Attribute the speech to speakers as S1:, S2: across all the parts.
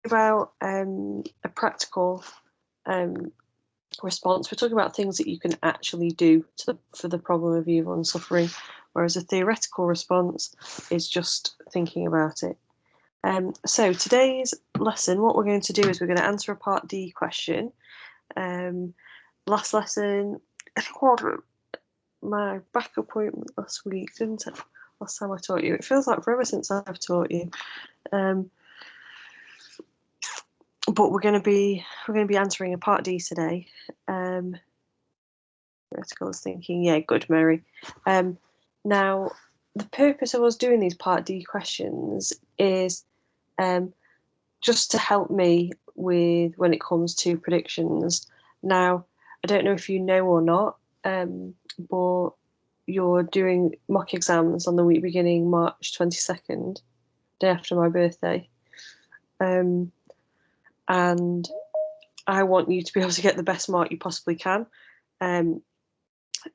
S1: about a practical response. We're talking about things that you can actually do for the problem of evil and suffering, whereas a theoretical response is just thinking about it. So today's lesson, what we're going to do is we're going to answer a part D question. Last lesson, I think my back appointment last week, didn't it? Last time I taught you. It feels like forever since I've taught you. But we're going to be answering a part D today. Theoretical is thinking, yeah, good, Mary. Now, the purpose of us doing these part D questions is just to help me with when it comes to predictions. Now, I don't know if you know or not, but you're doing mock exams on the week beginning March 22nd, day after my birthday. And I want you to be able to get the best mark you possibly can. And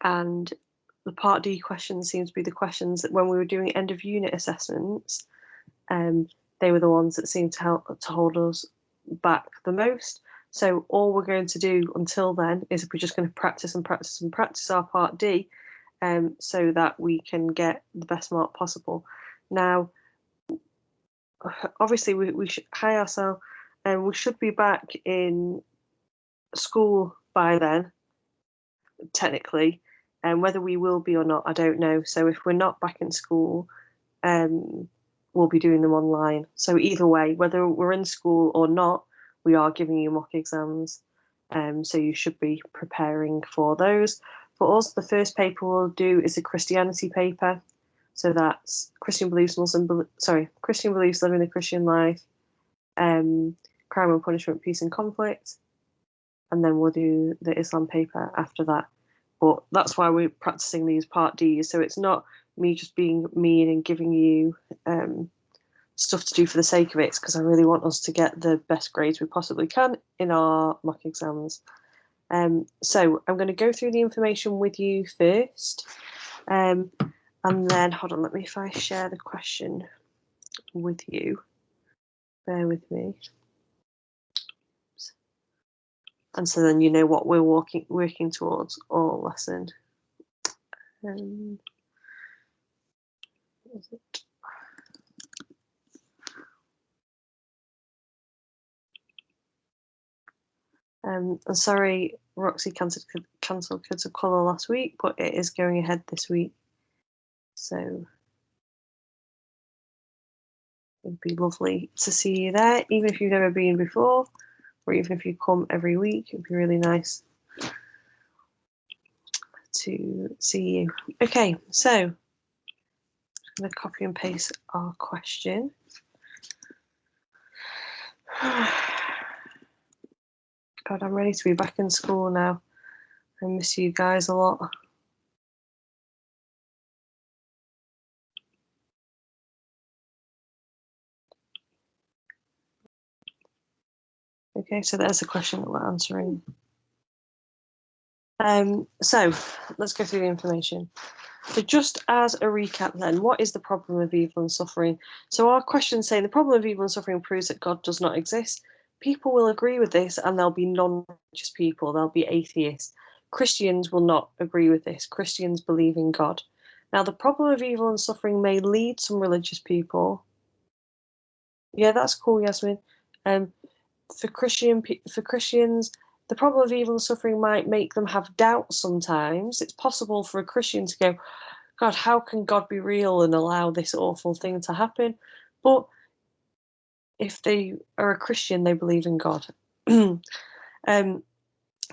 S1: the Part D questions seem to be the questions that when we were doing end of unit assessments, they were the ones that seemed to help to hold us back the most. So all we're going to do until then is we're just going to practice and practice and practice our Part D, so that we can get the best mark possible. Now, obviously, we should hire ourselves, and we should be back in school by then, technically. And whether we will be or not, I don't know. So if we're not back in school, we'll be doing them online. So either way, whether we're in school or not, we are giving you mock exams. So you should be preparing for those. For us, the first paper we'll do is a Christianity paper. So that's Christian beliefs, Christian beliefs, living the Christian life, crime and punishment, peace and conflict. And then we'll do the Islam paper after that. But that's why we're practicing these Part Ds. So it's not me just being mean and giving you stuff to do for the sake of it. It's because I really want us to get the best grades we possibly can in our mock exams. So I'm going to go through the information with you first. And then, hold on, let me, if I share the question with you, bear with me. And so then you know what we're working towards all lesson. Is it? I'm sorry, Roxy cancelled Kids of Colour last week, but it is going ahead this week. So it'd be lovely to see you there, even if you've never been before, or even if you come every week. It'd be really nice to see you. Okay, so I'm going to copy and paste our question. God, I'm ready to be back in school now. I miss you guys a lot. Okay, so there's the question that we're answering. So let's go through the information. So just as a recap then, what is the problem of evil and suffering? So our question saying the problem of evil and suffering proves that God does not exist. People will agree with this, and there'll be non-religious people, there'll be atheists. Christians will not agree with this. Christians believe in God. Now, the problem of evil and suffering may lead some religious people. Yeah, that's cool, Yasmin. For Christians, the problem of evil and suffering might make them have doubts sometimes. It's possible for a Christian to go, God, how can God be real and allow this awful thing to happen? But if they are a Christian, they believe in God.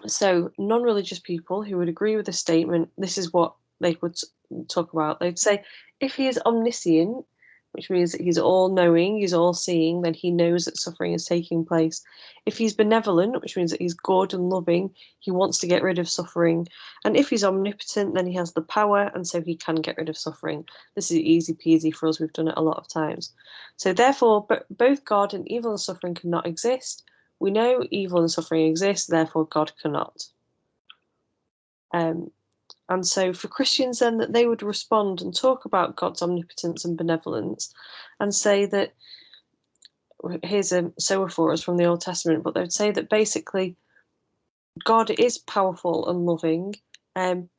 S1: So non-religious people who would agree with the statement, this is what they would talk about. They'd say, if he is omniscient, which means that he's all-knowing, he's all-seeing, then he knows that suffering is taking place. If he's benevolent, which means that he's good and loving, he wants to get rid of suffering. And if he's omnipotent, then he has the power, and so he can get rid of suffering. This is easy peasy for us. We've done it a lot of times. So therefore, both God and evil and suffering cannot exist. We know evil and suffering exist, therefore God cannot. And so for Christians then, that they would respond and talk about God's omnipotence and benevolence and say that here's a sower for us from the Old Testament, but they would say that basically God is powerful and loving, and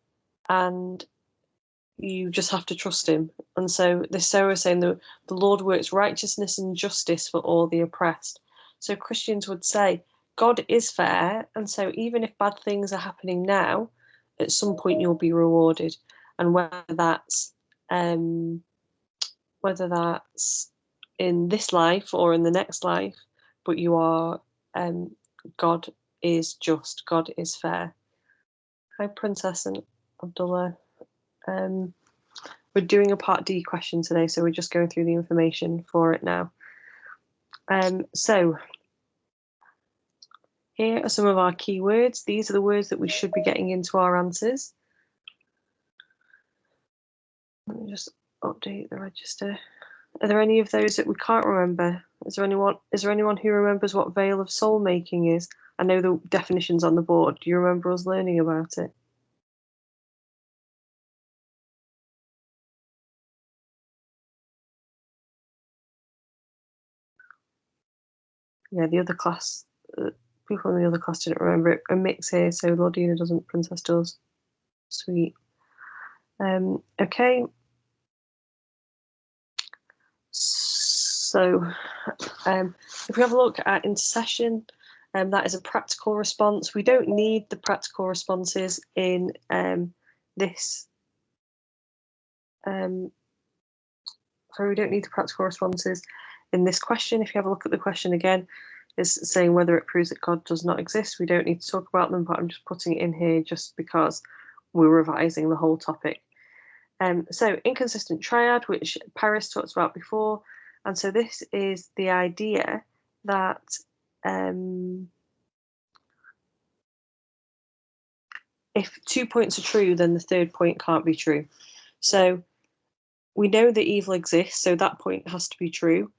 S1: you just have to trust him. And so this sower is saying that the Lord works righteousness and justice for all the oppressed. So Christians would say God is fair, and so even if bad things are happening now, at some point you'll be rewarded. And whether that's in this life or in the next life, but you are God is just, God is fair. Hi, Princess and Abdullah. We're doing a Part D question today, so we're just going through the information for it now. So here are some of our keywords. These are the words that we should be getting into our answers. Let me just update the register. Are there any of those that we can't remember? Is there anyone who remembers what veil of soul making is? I know the definition's on the board. Do you remember us learning about it? Yeah, the other class, people in the other class didn't remember it. A mix here, so Lordina doesn't, Princess does. Sweet. Okay. So, if we have a look at intercession, that is a practical response. We don't need the practical responses in this. So we don't need the practical responses in this question. If you have a look at the question again, it's saying whether it proves that God does not exist. We don't need to talk about them, but I'm just putting it in here just because we're revising the whole topic. So inconsistent triad, which Paris talked about before. And so this is the idea that if 2 points are true, then the third point can't be true. So we know that evil exists, so that point has to be true.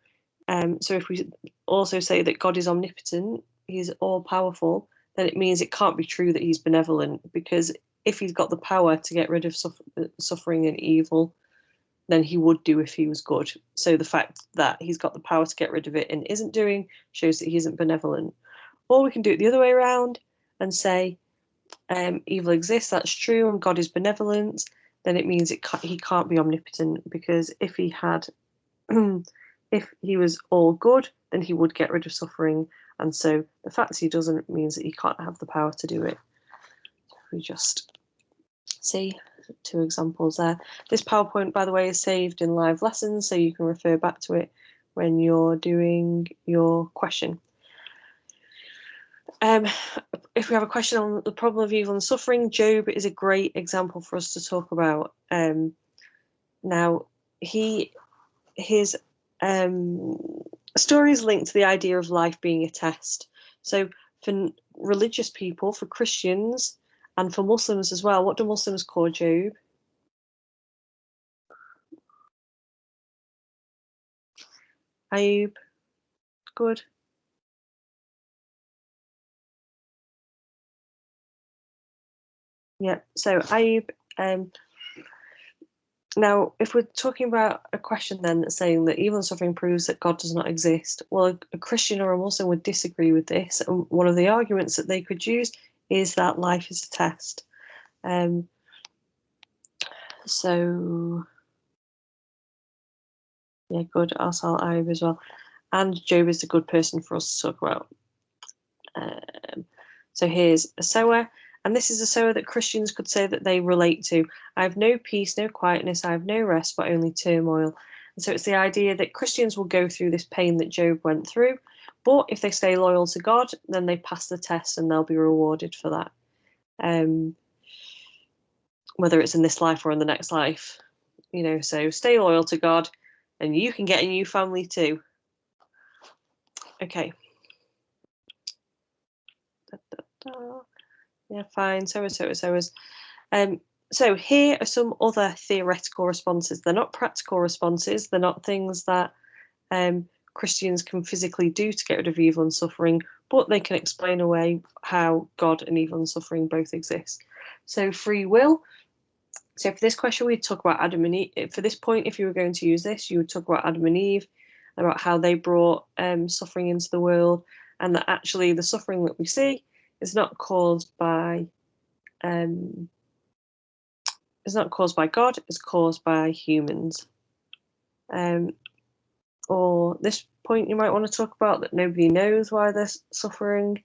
S1: So if we also say that God is omnipotent, he's all powerful, then it means it can't be true that he's benevolent, because if he's got the power to get rid of suffering and evil, then he would do if he was good. So the fact that he's got the power to get rid of it and isn't doing shows that he isn't benevolent. Or we can do it the other way around and say evil exists, that's true, and God is benevolent, then it means he can't be omnipotent, because if he had if he was all good, then he would get rid of suffering, and so the fact he doesn't means that he can't have the power to do it. We just see 2 examples there. This PowerPoint, by the way, is saved in live lessons, so you can refer back to it when you're doing your question. If we have a question on the problem of evil and suffering, Job is a great example for us to talk about. Now, his story is linked to the idea of life being a test. So for religious people, for Christians, and for Muslims as well, what do Muslims call Job? Ayub. Good. Yeah, so Ayub, now, if we're talking about a question then that's saying that evil and suffering proves that God does not exist, well, a Christian or a Muslim would disagree with this. And one of the arguments that they could use is that life is a test. So, yeah, good. Arsal Ayub as well. And Job is a good person for us to talk about. So here's a sower. And this is a sower that Christians could say that they relate to. I have no peace, no quietness, I have no rest, but only turmoil. And so it's the idea that Christians will go through this pain that Job went through, but if they stay loyal to God, then they pass the test and they'll be rewarded for that. Whether it's in this life or in the next life. So stay loyal to God and you can get a new family too. Okay. Yeah, fine. So here are some other theoretical responses. They're not practical responses. They're not things that Christians can physically do to get rid of evil and suffering, but they can explain away how God and evil and suffering both exist. So free will. So for this question, we'd talk about Adam and Eve. For this point, if you were going to use this, you would talk about Adam and Eve about how they brought suffering into the world, and that actually the suffering that we see is not caused by God, it's caused by humans. Or this point you might want to talk about, that nobody knows why they're suffering.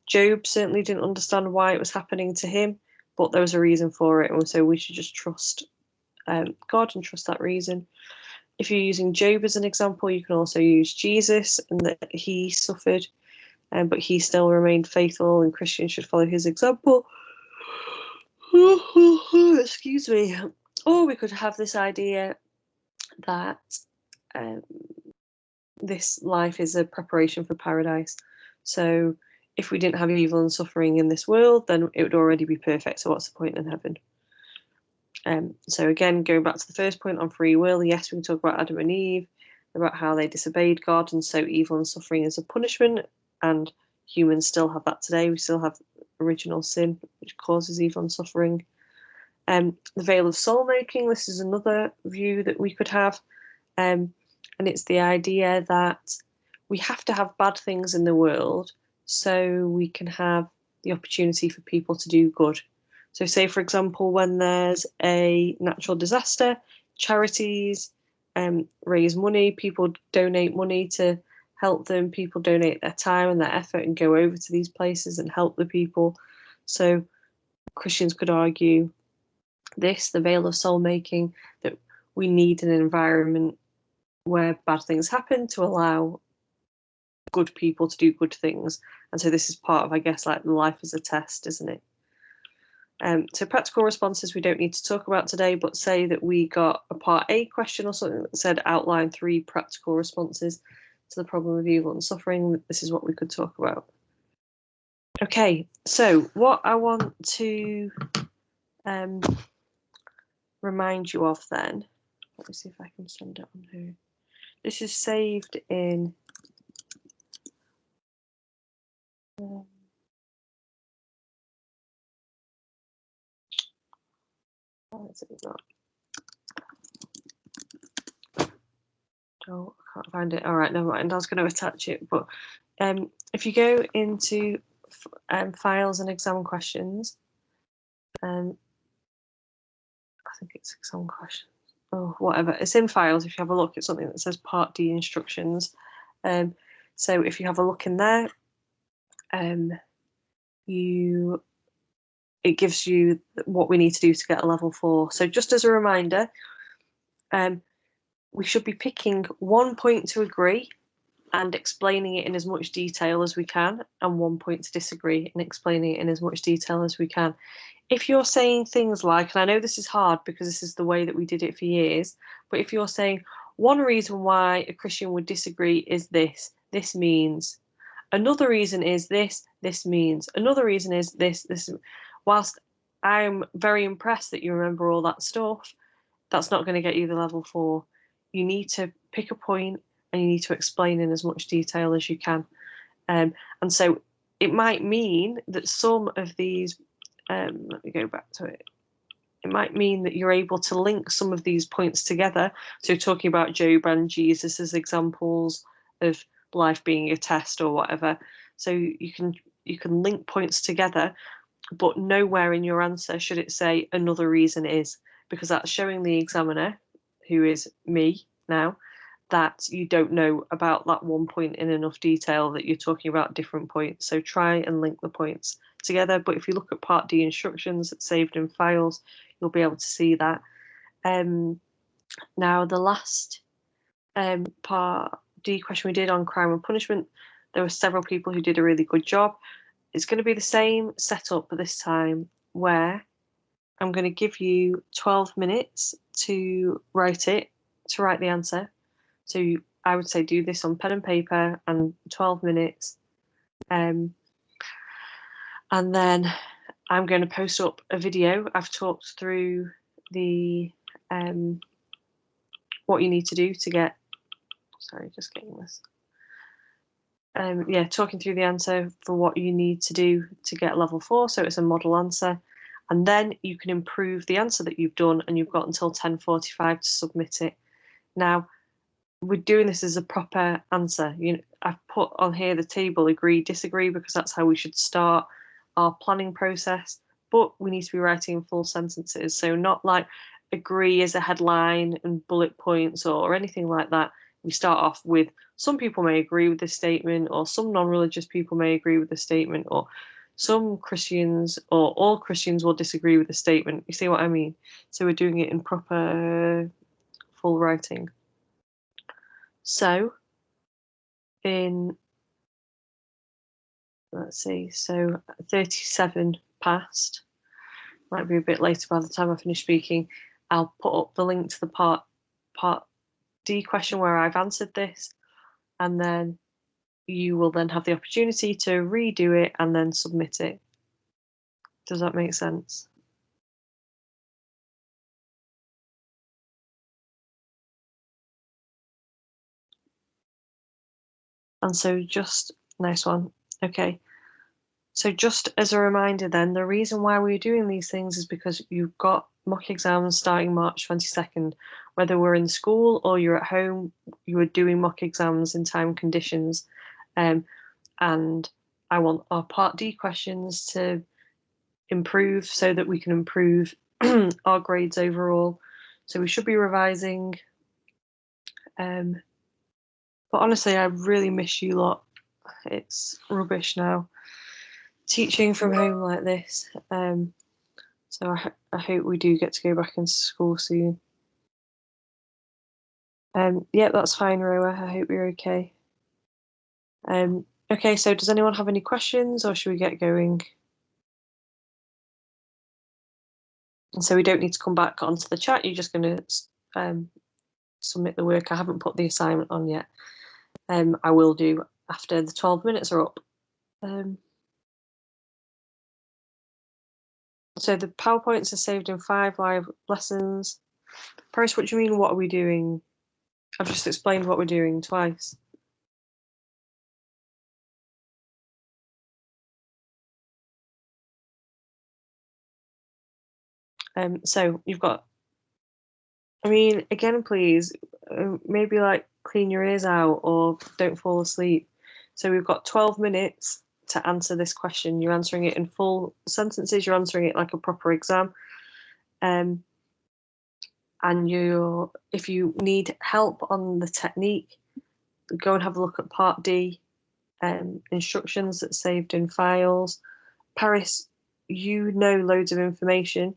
S1: Job certainly didn't understand why it was happening to him, but there was a reason for it, and so we should just trust God and trust that reason. If you're using Job as an example, you can also use Jesus, and that he suffered, but he still remained faithful, and Christians should follow his example. Excuse me. Or we could have this idea that this life is a preparation for paradise. So if we didn't have evil and suffering in this world, then it would already be perfect. So what's the point in heaven? So again, going back to the first point on free will, yes, we can talk about Adam and Eve, about how they disobeyed God, and so evil and suffering is a punishment, and humans still have that today. We still have original sin, which causes evil and suffering. The veil of soul making, this is another view that we could have, and it's the idea that we have to have bad things in the world so we can have the opportunity for people to do good. So say, for example, when there's a natural disaster, charities raise money, people donate money to help them, people donate their time and their effort and go over to these places and help the people. So Christians could argue this, the veil of soul making, that we need an environment where bad things happen to allow good people to do good things. And so this is part of, I guess, like life as a test, isn't it? So practical responses we don't need to talk about today, but say that we got a part A question or something that said outline 3 practical responses to the problem of evil and suffering. This is what we could talk about. Okay, so what I want to remind you of then, let me see if I can send it on here. This is saved in is it not? Oh, I can't find it. All right, never mind. I was going to attach it, but if you go into files and exam questions, I think it's exam questions. Oh, whatever. It's in files. If you have a look, it's something that says Part D instructions. So if you have a look in there, it gives you what we need to do to get a level 4. So just as a reminder, we should be picking 1 point to agree and explaining it in as much detail as we can, and 1 point to disagree and explaining it in as much detail as we can. If you're saying things like, and I know this is hard because this is the way that we did it for years, but if you're saying one reason why a Christian would disagree is this means, another reason is this means, another reason is this, whilst I'm very impressed that you remember all that stuff, that's not going to get you the level 4. You need to pick a point and you need to explain in as much detail as you can. And so it might mean that some of these, let me go back to it. It might mean that you're able to link some of these points together. So talking about Job and Jesus as examples of life being a test or whatever. So you can link points together, but nowhere in your answer should it say another reason is, because that's showing the examiner, who is me now, that you don't know about that 1 point in enough detail, that you're talking about different points. So try and link the points together. But if you look at Part D instructions that's saved in files, you'll be able to see that. Now, the last Part D question we did on crime and punishment, there were several people who did a really good job. It's going to be the same setup this time, where I'm going to give you 12 minutes to write the answer. So I would say do this on pen and paper and 12 minutes. And then I'm going to post up a video. I've talked through the what you need to do to get, sorry, just getting this. Talking through the answer for what you need to do to get level 4. So it's a model answer. And then you can improve the answer that you've done, and you've got until 10:45 to submit it. Now, we're doing this as a proper answer. I've put on here the table agree, disagree, because that's how we should start our planning process. But we need to be writing full sentences, so not like agree as a headline and bullet points or anything like that. We start off with some people may agree with this statement, or some non-religious people may agree with the statement, or some Christians or all Christians will disagree with the statement. You see what I mean? So we're doing it in proper full writing. So let's see, so 37 past, might be a bit later by the time I finish speaking. I'll put up the link to the part D question where I've answered this, and then you will then have the opportunity to redo it and then submit it. Does that make sense? And so nice one. Okay. So just as a reminder then, the reason why we're doing these things is because you've got mock exams starting March 22nd. Whether we're in school or you're at home, you are doing mock exams in time conditions. And I want our Part D questions to improve so that we can improve our grades overall. So we should be revising. But honestly, I really miss you lot. It's rubbish now, teaching from home like this. So I hope we do get to go back into school soon. Yeah, that's fine, Roa. I hope you're okay. Okay, so does anyone have any questions, or should we get going? And so we don't need to come back onto the chat. You're just going to submit the work. I haven't put the assignment on yet. I will do after the 12 minutes are up. So the PowerPoints are saved in 5 live lessons. Paris, what do you mean, what are we doing? I've just explained what we're doing twice. So you've got, I mean, again, please, maybe like clean your ears out or don't fall asleep. So we've got 12 minutes to answer this question. You're answering it in full sentences. You're answering it like a proper exam. And if you need help on the technique, go and have a look at Part D, instructions that's saved in files. Paris, you know loads of information,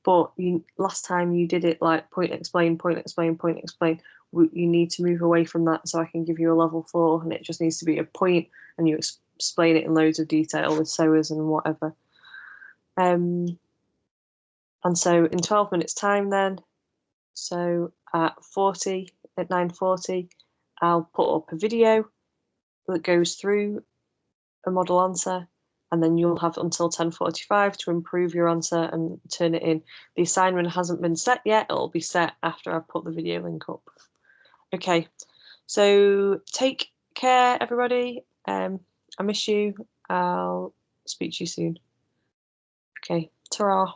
S1: but last time you did it like point, explain, point, explain, point, explain. You need to move away from that so I can give you a level 4, and it just needs to be a point and you explain it in loads of detail with SOAs and whatever. And so in 12 minutes time then, so at 9:40, I'll put up a video that goes through a model answer, and then you'll have until 10:45 to improve your answer and turn it in. The assignment hasn't been set yet. It'll be set after I've put the video link up. Okay, so take care, everybody. I miss you. I'll speak to you soon. Okay, ta-ra.